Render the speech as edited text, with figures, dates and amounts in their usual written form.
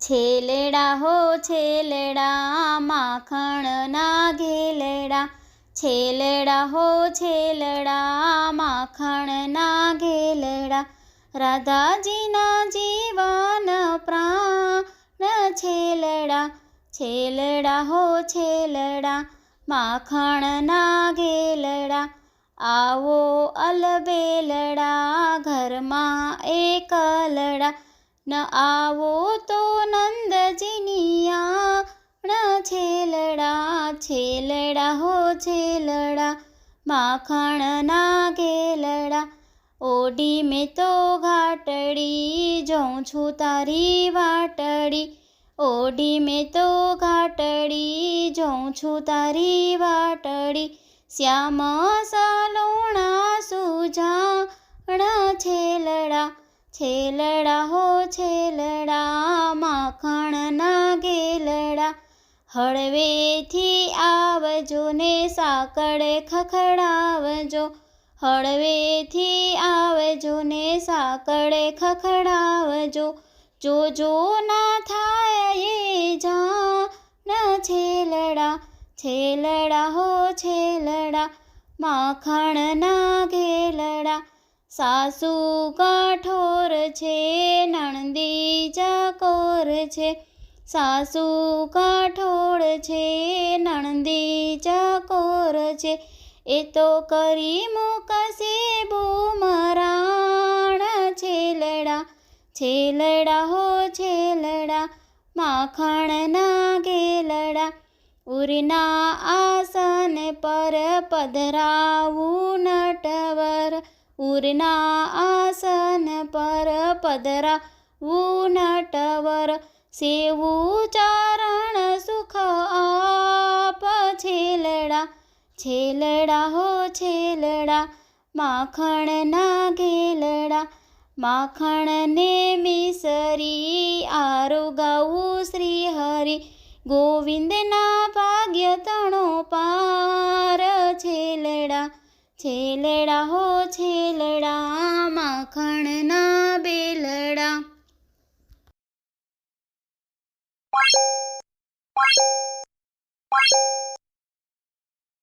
છેલેડા હો છેલેડા માખણના ઘેલડા, છેલેડા હો છેલેડા માખણના ઘેલડા, રાધાજીના જીવન પ્રાણ છેલડા, છેલડા હો છેલડા માખણના ઘેલડા. આવો અલબેલડા ઘરમાં એકલડા, ન આવો તો નંદજીની આણ છેલડા, છેલડા હો છેલડા માખણના ઘેલડા. ઓઢી મેં તો ઘાટડી જોઉં છું તારી વાટડી, ઓઢી મેં તો ઘાટડી જોઉં છું તારી વાટડી. શ્યામ સલોણા સુજાણ છેલડા, છેલડા હો છેલડા માખણના ઘેલડા. હળવેથી આવજો ને સાકળ ખખડાવજો, હળવેથી આવજો ને સાકળ ખખડાવજો. જોજો ના થાય એ જાણ છેલડા, છેલડા હો છેલડા માખણના ઘેલડા. સાસુ કઠોર છે નણંદી ચકોર છે, સાસુ કઠોળ છે નણંદી ચકોર છે. એ તો કરી મૂકશે બૂમરાણ છેલડા, છેલડા હો છેલડા માખણના ઘેલડા. ઉરના આસન પર પધરાવું નટવર, ઉરના આસન પર પધરાવું નટવર. સેવું ચારણ સુખ આપ છેલડા, છેલડા હો છેલડા માખણના ઘેલડા. માખણને મિસરી આરોગાવું શ્રી હરિ, ગોવિંદના ભાગ્ય તણો પાર છેલડા, છેલડા હો છેલડા માખણના બેલડા.